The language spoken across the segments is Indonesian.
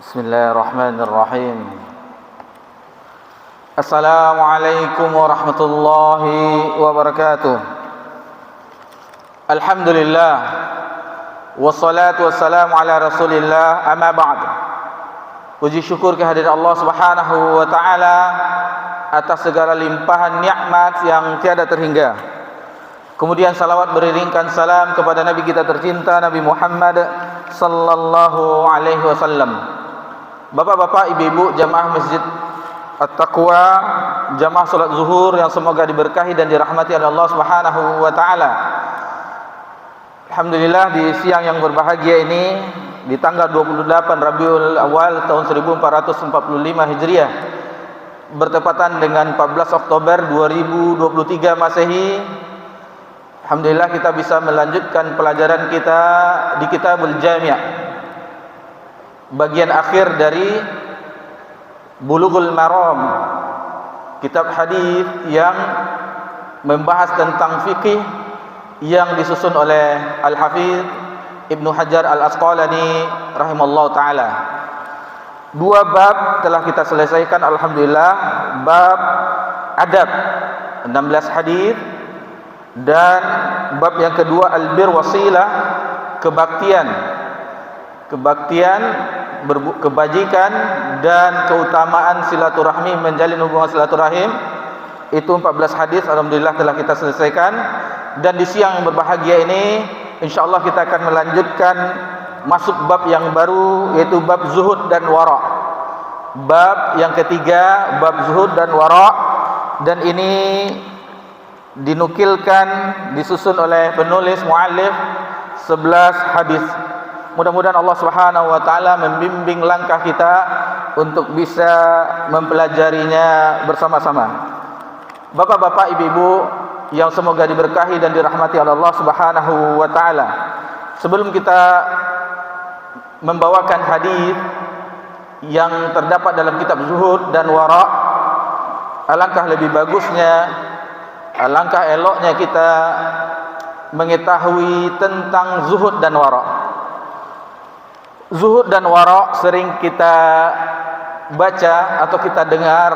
Bismillahirrahmanirrahim. Assalamualaikum warahmatullahi wabarakatuh. Alhamdulillah, wassalatu wassalamu ala rasulillah, amma ba'd. Puji syukur kehadirat Allah subhanahu wa ta'ala atas segala limpahan nikmat yang tiada terhingga. Kemudian salawat beriringkan salam kepada Nabi kita tercinta, Nabi Muhammad sallallahu alaihi wasallam. Bapak-bapak, ibu-ibu, jamaah Masjid At-Taqwa, jamaah salat zuhur yang semoga diberkahi dan dirahmati oleh Allah Subhanahu wa taala. Alhamdulillah, di siang yang berbahagia ini, di tanggal 28 Rabiul Awal tahun 1445 Hijriah, bertepatan dengan 14 Oktober 2023 Masehi. Alhamdulillah kita bisa melanjutkan pelajaran kita di Kitabul Jami', bagian akhir dari Bulughul Maram, kitab hadis yang membahas tentang fikih yang disusun oleh Al-Hafidz Ibnu Hajar Al-Asqalani rahimallahu taala. Dua bab telah kita selesaikan alhamdulillah. Bab adab 16 hadis, dan bab yang kedua albir wasilah, kebaktian, kebajikan dan keutamaan silaturahmi, menjalin hubungan silaturahim. Itu 14 hadis alhamdulillah telah kita selesaikan. Dan di siang berbahagia ini insyaallah kita akan melanjutkan masuk bab yang baru, yaitu bab zuhud dan wara. Bab yang ketiga, bab zuhud dan wara, dan ini dinukilkan, disusun oleh penulis muallif 11 hadis. Mudah-mudahan Allah Subhanahu wa taala membimbing langkah kita untuk bisa mempelajarinya bersama-sama. Bapak-bapak, ibu-ibu yang semoga diberkahi dan dirahmati oleh Allah Subhanahu wa taala. Sebelum kita membawakan hadis yang terdapat dalam kitab Zuhud dan Wara, alangkah lebih bagusnya, alangkah eloknya kita mengetahui tentang zuhud dan wara. Zuhud dan wara sering kita baca atau kita dengar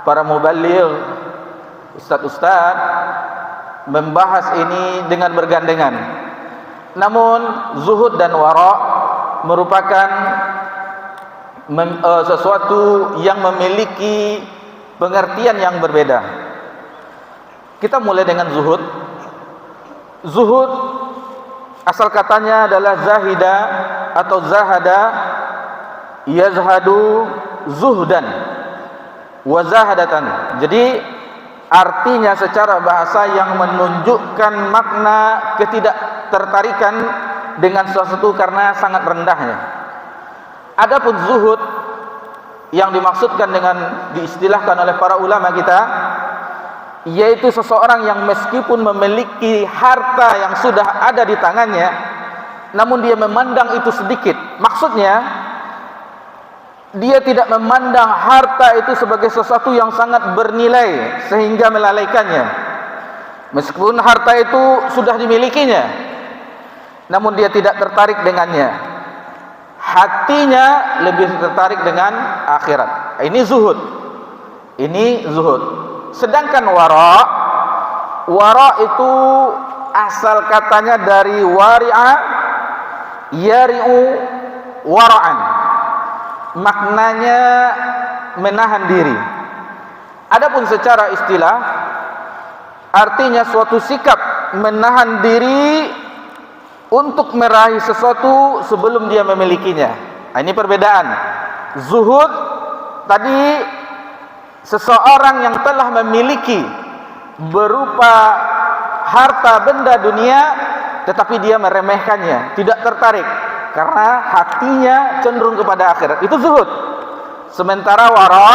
para muballigh, ustaz-ustaz membahas ini dengan bergandengan. Namun zuhud dan wara merupakan sesuatu yang memiliki pengertian yang berbeda. Kita mulai dengan zuhud. Zuhud asal katanya adalah zahida atau zahada, yazhadu zuhdan wa zahadatan. Jadi artinya secara bahasa yang menunjukkan makna ketidaktertarikan dengan sesuatu karena sangat rendahnya. Adapun zuhud yang dimaksudkan dengan diistilahkan oleh para ulama kita, yaitu seseorang yang meskipun memiliki harta yang sudah ada di tangannya, namun dia memandang itu sedikit. Maksudnya, dia tidak memandang harta itu sebagai sesuatu yang sangat bernilai sehingga melalaikannya. Meskipun harta itu sudah dimilikinya, namun dia tidak tertarik dengannya. Hatinya lebih tertarik dengan akhirat. Ini zuhud. Ini zuhud. Sedangkan wara itu asal katanya dari wari'a yari'u wara'an. Maknanya menahan diri. Adapun secara istilah artinya suatu sikap menahan diri untuk meraih sesuatu sebelum dia memilikinya. Nah, ini perbedaan. Zuhud tadi seseorang yang telah memiliki berupa harta benda dunia, tetapi dia meremehkannya, tidak tertarik karena hatinya cenderung kepada akhirat. Itu zuhud. Sementara wara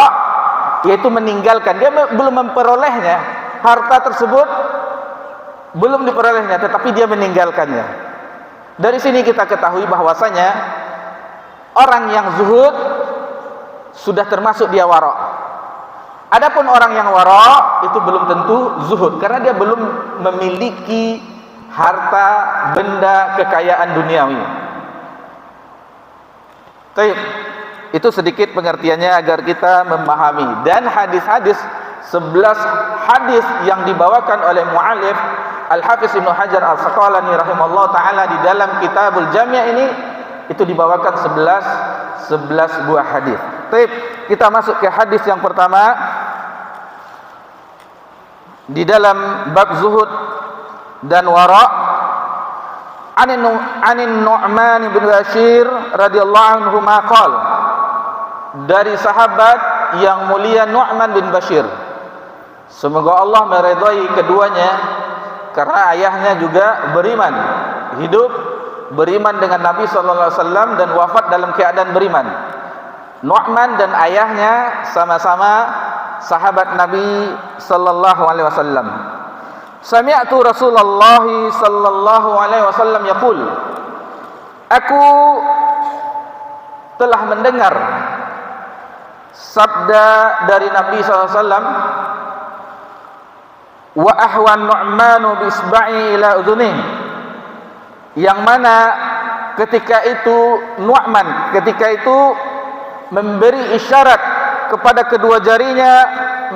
yaitu meninggalkan, dia belum memperolehnya, harta tersebut belum diperolehnya, tetapi dia meninggalkannya. Dari sini kita ketahui bahwasanya orang yang zuhud sudah termasuk dia wara. Adapun orang yang wara itu belum tentu zuhud, karena dia belum memiliki harta benda kekayaan duniawi. Baik, Itu sedikit pengertiannya agar kita memahami. Dan hadis-hadis 11 hadis yang dibawakan oleh muallif Al-Hafiz Ibnu Hajar Al-Asqalani rahimahullah taala di dalam Kitabul Jami' ini, itu dibawakan 11 buah hadis. Baik, kita masuk ke hadis yang pertama di dalam bab zuhud dan wara'. Anin Nu'man bin Bashir radhiyallahu anhu maqal, dari sahabat yang mulia Nu'man bin Bashir, semoga Allah meridai keduanya, karena ayahnya juga beriman, hidup beriman dengan Nabi sallallahu alaihi wasallam dan wafat dalam keadaan beriman. Nu'man dan ayahnya sama-sama sahabat Nabi sallallahu alaihi wasallam. Sami'tu Rasulullah sallallahu alaihi wasallam yaqul, aku telah mendengar sabda dari Nabi sallallahu alaihi wasallam, wa ahwan Nu'manu bi isba'i ila udhunih, yang mana ketika itu Nu'man memberi isyarat kepada kedua jarinya,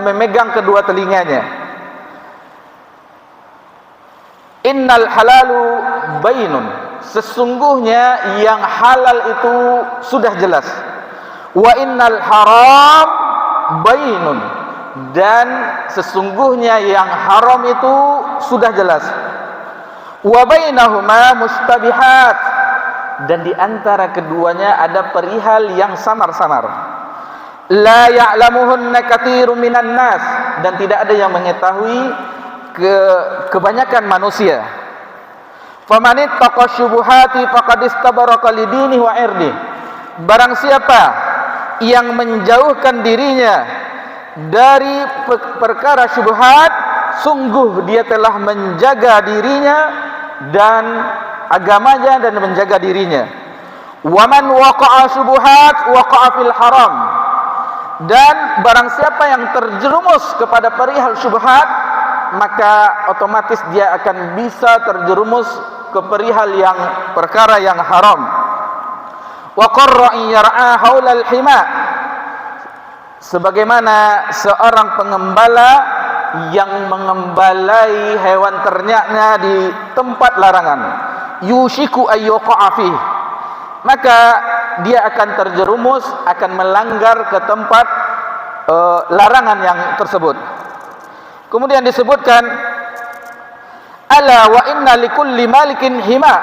memegang kedua telinganya. Innal halalu bainun, sesungguhnya yang halal itu sudah jelas. Wa innal haram bainun, dan sesungguhnya yang haram itu sudah jelas. Wa bainahuma mustabihat, dan di antara keduanya ada perihal yang samar-samar. La ya'lamuhunna katsirun minan nas, dan tidak ada yang mengetahui kebanyakan manusia. Famanittaqa syubuhati faqad istabaraka lidinihi wa irdihi, barang siapa yang menjauhkan dirinya dari perkara syubhat, sungguh dia telah menjaga dirinya dan agamanya dan menjaga dirinya. Wa man waqa'a syubhat waqa'a fil haram, dan barang siapa yang terjerumus kepada perihal syubhat, maka otomatis dia akan bisa terjerumus ke perihal yang perkara yang haram. Wa qarra in yar'a haulal hima, sebagaimana seorang pengembala yang mengembalai hewan ternaknya di tempat larangan, yushiku ayyuqa'a fih, maka dia akan terjerumus, akan melanggar ke tempat larangan yang tersebut. Kemudian disebutkan, ala wa inna likulli malikin hima,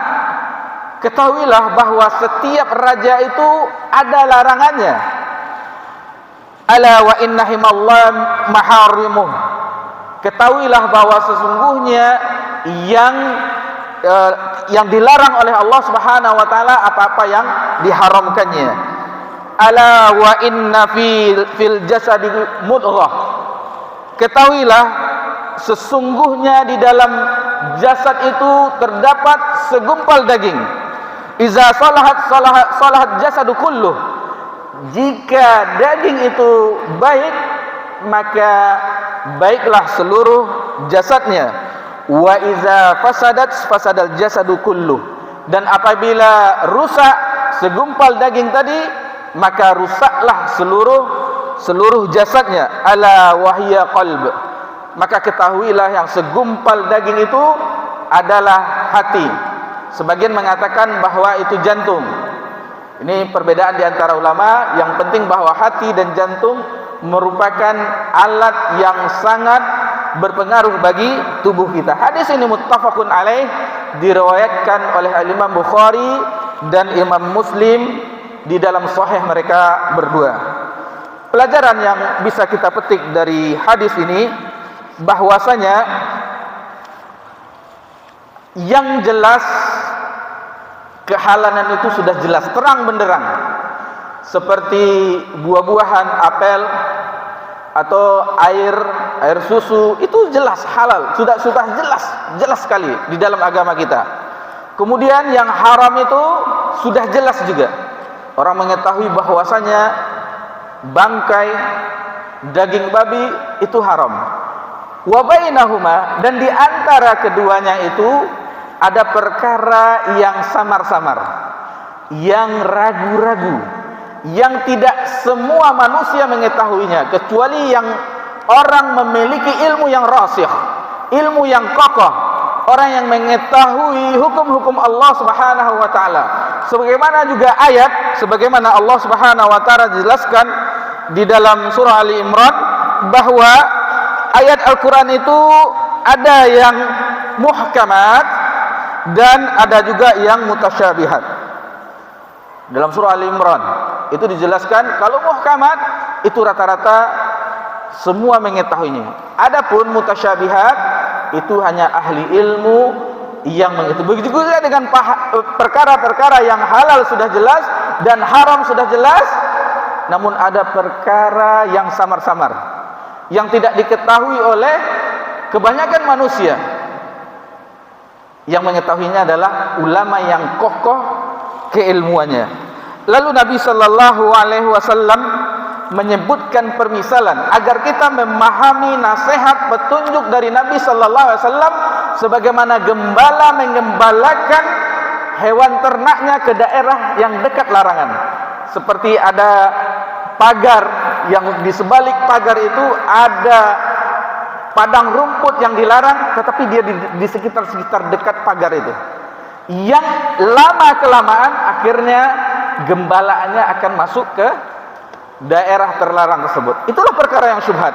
ketahuilah bahwa setiap raja itu ada larangannya. Ala wa inna himallah maharimuh, ketahuilah bahwa sesungguhnya yang dilarang oleh Allah Subhanahu wa taala apa-apa yang diharamkannya. Ala wa inna fil jasadi mudghah, ketahuilah sesungguhnya di dalam jasad itu terdapat segumpal daging. Iza salahat jasadu kulluh, jika daging itu baik, maka baiklah seluruh jasadnya. Wa iza fasadal jasadu kulluh, dan apabila rusak segumpal daging tadi, maka rusaklah seluruh jasadnya. Ala wahya qalb, maka ketahuilah yang segumpal daging itu adalah hati. Sebagian mengatakan bahwa itu jantung. Ini perbedaan di antara ulama. Yang penting bahwa hati dan jantung merupakan alat yang sangat berpengaruh bagi tubuh kita. Hadis ini muttafaqun alaih, diriwayatkan oleh Imam Bukhari dan Imam Muslim di dalam sahih mereka berdua. Pelajaran yang bisa kita petik dari hadis ini, bahwasanya yang jelas kehalalan itu sudah jelas, terang benderang. Seperti buah-buahan, apel atau air susu, itu jelas halal, sudah jelas sekali di dalam agama kita. Kemudian yang haram itu sudah jelas juga. Orang mengetahui bahwasanya bangkai daging babi itu haram. Wa bainahuma, dan di antara keduanya itu ada perkara yang samar-samar, yang ragu-ragu, yang tidak semua manusia mengetahuinya, kecuali yang orang memiliki ilmu yang rasikh, ilmu yang kokoh, orang yang mengetahui hukum-hukum Allah Subhanahu wa taala. Sebagaimana juga ayat, sebagaimana Allah Subhanahu wa taala jelaskan di dalam surah Ali Imran bahwa ayat Al-Qur'an itu ada yang muhkamat dan ada juga yang mutasyabihat. Dalam surah Ali Imran itu dijelaskan kalau muhkamat itu rata-rata semua mengetahuinya. Adapun mutasyabihat itu hanya ahli ilmu yang mengetahui. Begitu juga dengan perkara-perkara yang halal sudah jelas dan haram sudah jelas, namun ada perkara yang samar-samar yang tidak diketahui oleh kebanyakan manusia. Yang mengetahuinya adalah ulama yang kokoh keilmuannya. Lalu Nabi sallallahu alaihi wasallam menyebutkan permisalan agar kita memahami nasihat petunjuk dari Nabi sallallahu alaihi wasallam, sebagaimana gembala menggembalakan hewan ternaknya ke daerah yang dekat larangan. Seperti ada pagar yang di sebalik pagar itu ada padang rumput yang dilarang, tetapi dia di sekitar dekat pagar itu, yang lama kelamaan akhirnya gembalaannya akan masuk ke daerah terlarang tersebut. Itulah perkara yang syubhat.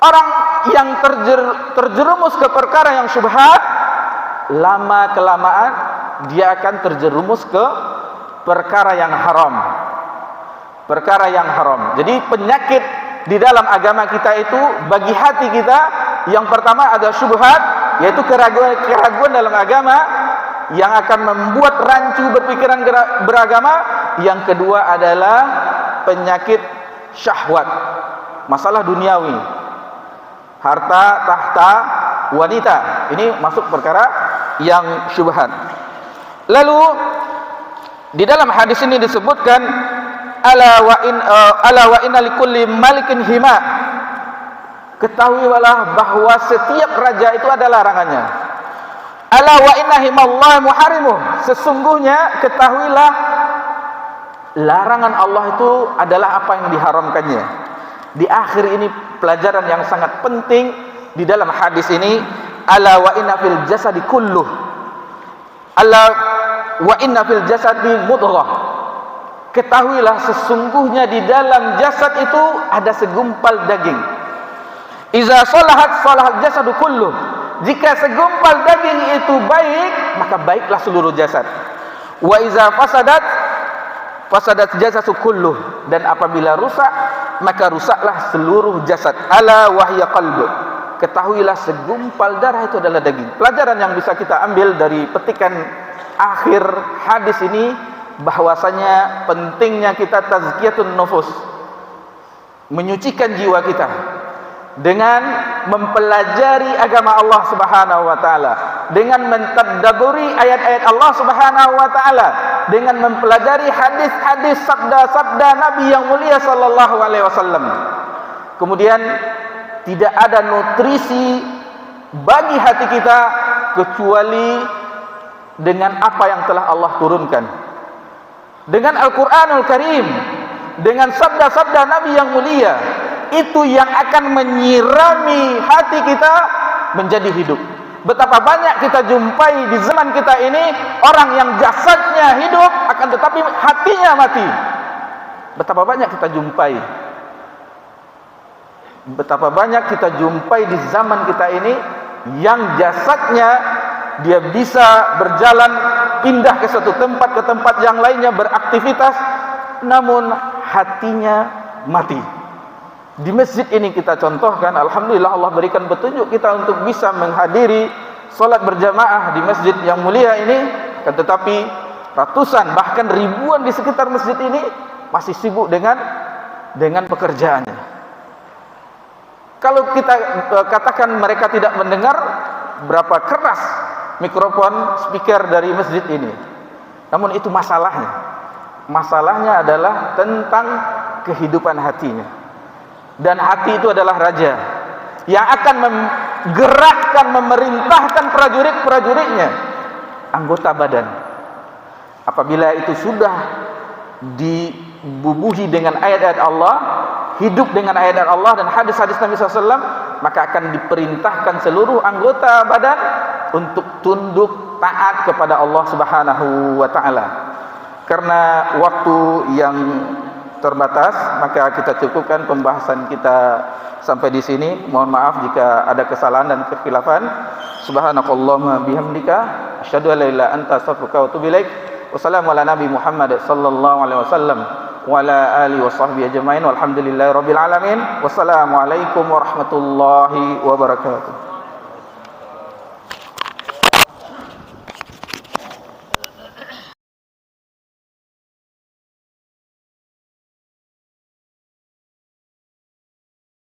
Orang yang terjerumus ke perkara yang syubhat, lama kelamaan dia akan terjerumus ke perkara yang haram. Perkara yang haram. Jadi penyakit di dalam agama kita itu, bagi hati kita, yang pertama ada syubhat, yaitu keraguan dalam agama yang akan membuat rancu berpikiran beragama. Yang kedua adalah penyakit syahwat, masalah duniawi, harta, tahta, wanita. Ini masuk perkara yang syubhat. Lalu di dalam hadis ini disebutkan ala wa inna likulli malikin hima. Ketahuilah bahwa setiap raja itu ada larangannya. Ala wa inna himallahi muharimuh. Sesungguhnya ketahuilah larangan Allah itu adalah apa yang diharamkannya. Di akhir ini pelajaran yang sangat penting di dalam hadis ini. Ala wa inna fil jasadi kulluh. Ala wa inna fil jasadi mudghah. Ketahuilah sesungguhnya di dalam jasad itu ada segumpal daging. Iza salahat salahal jasadu kulluh. Jika segumpal daging itu baik, maka baiklah seluruh jasad. Wa iza fasadat jasadu kulluh. Dan apabila rusak, maka rusaklah seluruh jasad. Ala wahya qalbu. Ketahuilah segumpal darah itu adalah daging. Pelajaran yang bisa kita ambil dari petikan akhir hadis ini, bahwasanya pentingnya kita tazkiyatun nufus, menyucikan jiwa kita dengan mempelajari agama Allah Subhanahu wa taala, dengan mentadabburi ayat-ayat Allah Subhanahu wa taala, dengan mempelajari hadis-hadis sabda-sabda Nabi yang mulia sallallahu alaihi wasallam. Kemudian tidak ada nutrisi bagi hati kita kecuali dengan apa yang telah Allah turunkan, dengan Al-Quranul Karim, dengan sabda-sabda Nabi yang mulia. Itu yang akan menyirami hati kita menjadi hidup. Betapa banyak kita jumpai di zaman kita ini orang yang jasadnya hidup akan tetapi hatinya mati. Betapa banyak kita jumpai. Betapa banyak kita jumpai di zaman kita ini yang jasadnya dia bisa berjalan pindah ke satu tempat ke tempat yang lainnya, beraktivitas, namun hatinya mati. Di masjid ini kita contohkan, alhamdulillah Allah berikan petunjuk kita untuk bisa menghadiri salat berjamaah di masjid yang mulia ini, tetapi ratusan bahkan ribuan di sekitar masjid ini masih sibuk dengan pekerjaannya. Kalau kita katakan mereka tidak mendengar, berapa keras mikrofon speaker dari masjid ini, namun itu masalahnya. Masalahnya adalah tentang kehidupan hatinya. Dan hati itu adalah raja yang akan menggerakkan, memerintahkan prajurit-prajuritnya, anggota badan. Apabila itu sudah dibubuhi dengan ayat-ayat Allah, hidup dengan ayat-ayat Allah dan hadis-hadis Nabi SAW, maka akan diperintahkan seluruh anggota badan untuk tunduk taat kepada Allah Subhanahu wa taala. Karena waktu yang terbatas, maka kita cukupkan pembahasan kita sampai di sini. Mohon maaf jika ada kesalahan dan kekhilafan. Subhanakallahumma bihamdika asyhadu an la ilaha illa anta astaghfiruka wa atubu ilaik. Wassalamu ala nabi Muhammad sallallahu alaihi wasallam wa ala alihi washabbihi ajmain walhamdulillahi rabbil alamin. Wassalamu alaikum warahmatullahi wabarakatuh.